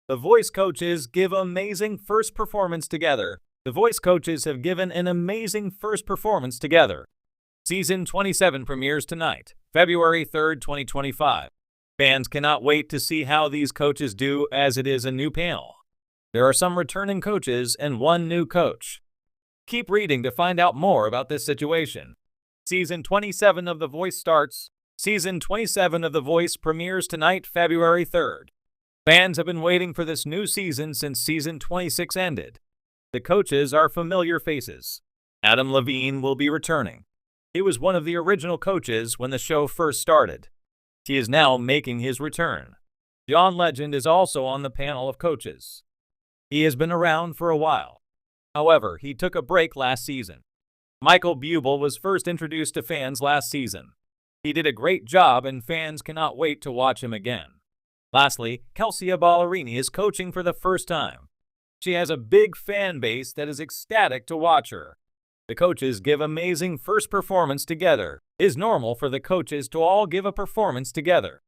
The voice coaches give amazing first performance together. The voice coaches have given an amazing first performance together. Season 27 premieres tonight, February 3rd, 2025. Fans cannot wait to see how these coaches do, as it is a new panel. There are some returning coaches and one new coach. Keep reading to find out more about this situation. Season 27 of The Voice starts. Season 27 of The Voice premieres tonight, February 3rd. Fans have been waiting for this new season since season 26 ended. The coaches are familiar faces. Adam Levine will be returning. He was one of the original coaches when the show first started. He is now making his return. John Legend is also on the panel of coaches. He has been around for a while. However, he took a break last season. Michael Bublé was first introduced to fans last season. He did a great job and fans cannot wait to watch him again. Lastly, Kelsia Ballerini is coaching for the first time. She has a big fan base that is ecstatic to watch her. The coaches give amazing first performance together. It is normal for the coaches to all give a performance together.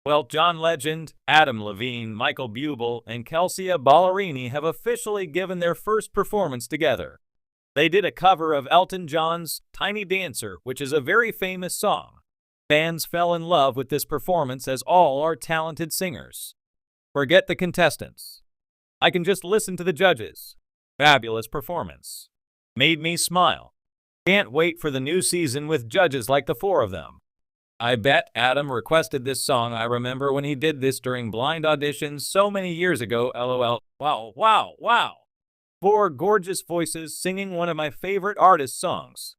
Well, John Legend, Adam Levine, Michael Bublé, and Kelsia Ballerini have officially given their first performance together. They did a cover of Elton John's Tiny Dancer, which is a very famous song. Fans fell in love with this performance as all are talented singers. Forget the contestants. I can just listen to the judges. Fabulous performance. Made me smile. Can't wait for the new season with judges like the four of them. I bet Adam requested this song. I remember when he did this during blind auditions so many years ago, lol. Wow, wow, wow. Four gorgeous voices singing one of my favorite artists' songs.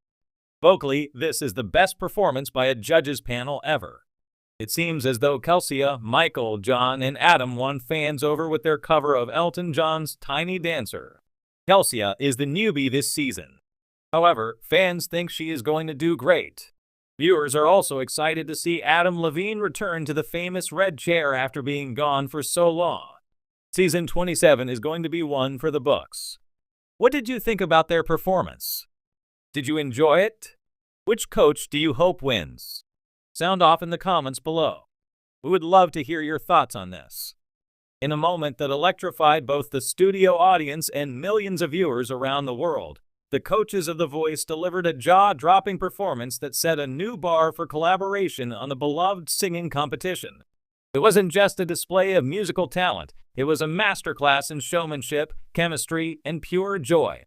Vocally, this is the best performance by a judges panel ever. It seems as though Kelsia, Michael, John, and Adam won fans over with their cover of Elton John's Tiny Dancer. Kelsia is the newbie this season. However, fans think she is going to do great. Viewers are also excited to see Adam Levine return to the famous red chair after being gone for so long. Season 27 is going to be one for the books. What did you think about their performance? Did you enjoy it? Which coach do you hope wins? Sound off in the comments below. We would love to hear your thoughts on this. In a moment that electrified both the studio audience and millions of viewers around the world, the coaches of The Voice delivered a jaw-dropping performance that set a new bar for collaboration on the beloved singing competition. It wasn't just a display of musical talent, it was a masterclass in showmanship, chemistry, and pure joy.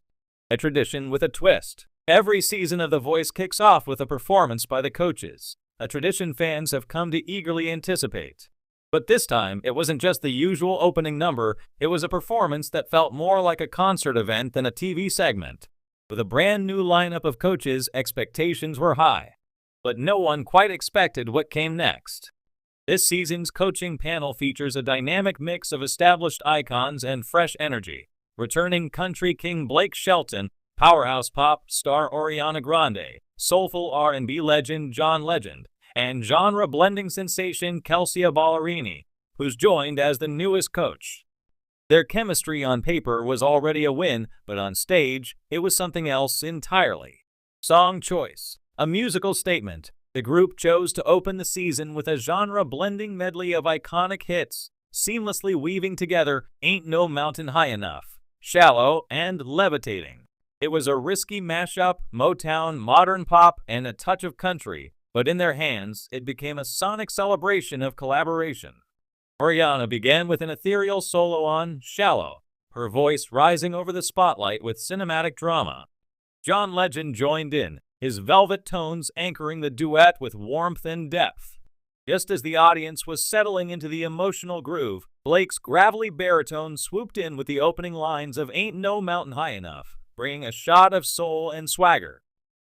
A tradition with a twist. Every season of The Voice kicks off with a performance by the coaches, a tradition fans have come to eagerly anticipate. But this time, it wasn't just the usual opening number, it was a performance that felt more like a concert event than a TV segment. With a brand new lineup of coaches, expectations were high. But no one quite expected what came next. This season's coaching panel features a dynamic mix of established icons and fresh energy. Returning country king Blake Shelton, powerhouse pop star Ariana Grande, soulful R&B legend John Legend, and genre-blending sensation Kelsia Ballerini, who's joined as the newest coach. Their chemistry on paper was already a win, but on stage, it was something else entirely. Song choice. A musical statement. The group chose to open the season with a genre-blending medley of iconic hits, seamlessly weaving together Ain't No Mountain High Enough, Shallow, and Levitating. It was a risky mashup, Motown, modern pop, and a touch of country, but in their hands, it became a sonic celebration of collaboration. Ariana began with an ethereal solo on Shallow, her voice rising over the spotlight with cinematic drama. John Legend joined in, his velvet tones anchoring the duet with warmth and depth. Just as the audience was settling into the emotional groove, Blake's gravelly baritone swooped in with the opening lines of Ain't No Mountain High Enough, bringing a shot of soul and swagger.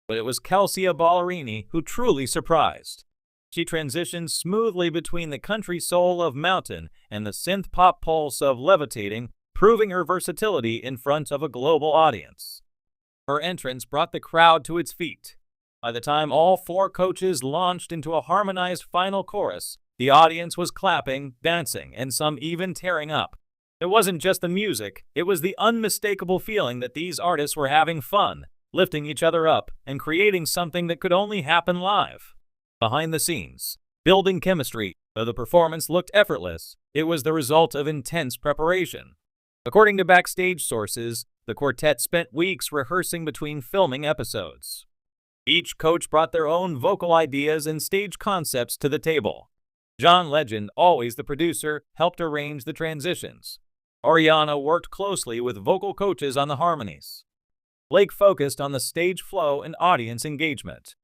But it was Kelsia Ballerini who truly surprised. She transitioned smoothly between the country soul of Mountain and the synth-pop pulse of Levitating, proving her versatility in front of a global audience. Her entrance brought the crowd to its feet. By the time all four coaches launched into a harmonized final chorus, the audience was clapping, dancing, and some even tearing up. It wasn't just the music, it was the unmistakable feeling that these artists were having fun, lifting each other up, and creating something that could only happen live. Behind the scenes, building chemistry, Though the performance looked effortless, it was the result of intense preparation. According to backstage sources, the quartet spent weeks rehearsing between filming episodes. Each coach brought their own vocal ideas and stage concepts to the table. John Legend, always the producer, helped arrange the transitions. Ariana worked closely with vocal coaches on the harmonies. Blake focused on the stage flow and audience engagement.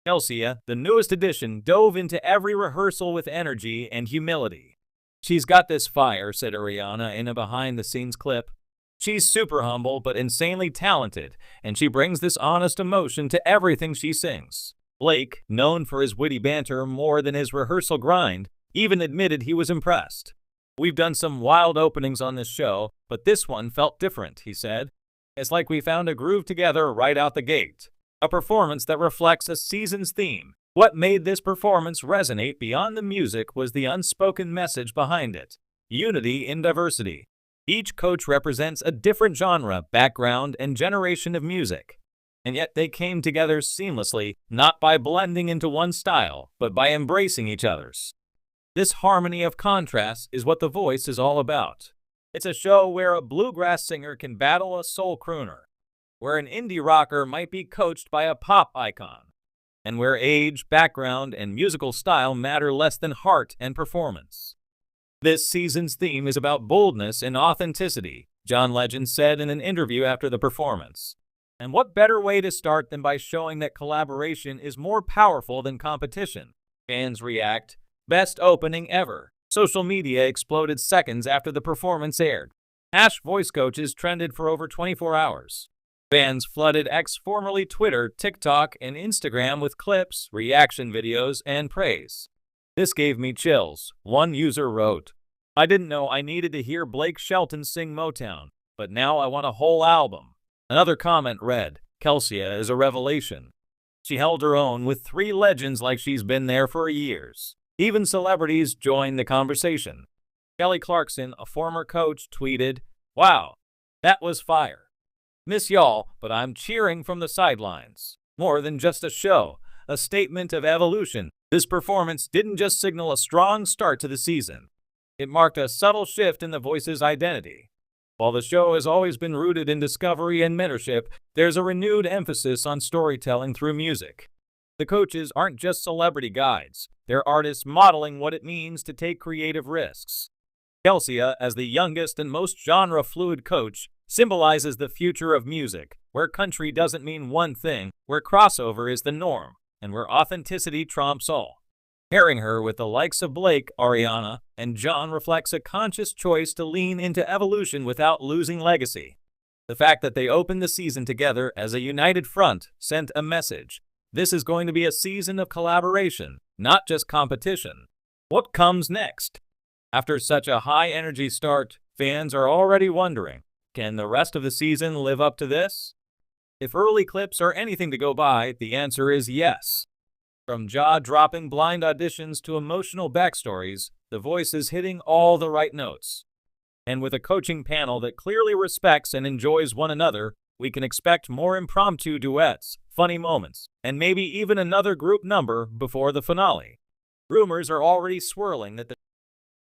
Kelsia, the newest addition, dove into every rehearsal with energy and humility. "She's got this fire," said Ariana in a behind-the-scenes clip. "She's super humble but insanely talented, and she brings this honest emotion to everything she sings." Blake, known for his witty banter more than his rehearsal grind, even admitted he was impressed. "We've done some wild openings on this show, but this one felt different," he said. "It's like we found a groove together right out the gate. A performance that reflects a season's theme." What made this performance resonate beyond the music was the unspoken message behind it: unity in diversity. Each coach represents a different genre, background, and generation of music. And yet they came together seamlessly, not by blending into one style, but by embracing each other's. This harmony of contrasts is what The Voice is all about. It's a show where a bluegrass singer can battle a soul crooner, where an indie rocker might be coached by a pop icon, and where age, background, and musical style matter less than heart and performance. This season's theme is about boldness and authenticity, John Legend said in an interview after the performance. And what better way to start than by showing that collaboration is more powerful than competition? Fans react, "Best opening ever." Social media exploded seconds after the performance aired. Voice coaches trended for over 24 hours. Fans flooded X, formerly Twitter, TikTok, and Instagram with clips, reaction videos, and praise. "This gave me chills," one user wrote. "I didn't know I needed to hear Blake Shelton sing Motown, but now I want a whole album." Another comment read, "Kelsia is a revelation. She held her own with three legends like she's been there for years." Even celebrities joined the conversation. Kelly Clarkson, a former coach, tweeted, "Wow, that was fire. Miss y'all, but I'm cheering from the sidelines." More than just a show, a statement of evolution, this performance didn't just signal a strong start to the season. It marked a subtle shift in The Voice's identity. While the show has always been rooted in discovery and mentorship, there's a renewed emphasis on storytelling through music. The coaches aren't just celebrity guides, they're artists modeling what it means to take creative risks. Kelsia, as the youngest and most genre-fluid coach, symbolizes the future of music, where country doesn't mean one thing, where crossover is the norm, and where authenticity trumps all. Pairing her with the likes of Blake, Ariana, and John reflects a conscious choice to lean into evolution without losing legacy. The fact that they opened the season together as a united front sent a message. This is going to be a season of collaboration, not just competition. What comes next? After such a high-energy start, fans are already wondering, can the rest of the season live up to this? If early clips are anything to go by, the answer is yes. From jaw-dropping blind auditions to emotional backstories, The Voice is hitting all the right notes. And with a coaching panel that clearly respects and enjoys one another, we can expect more impromptu duets, funny moments, and maybe even another group number before the finale. Rumors are already swirling that the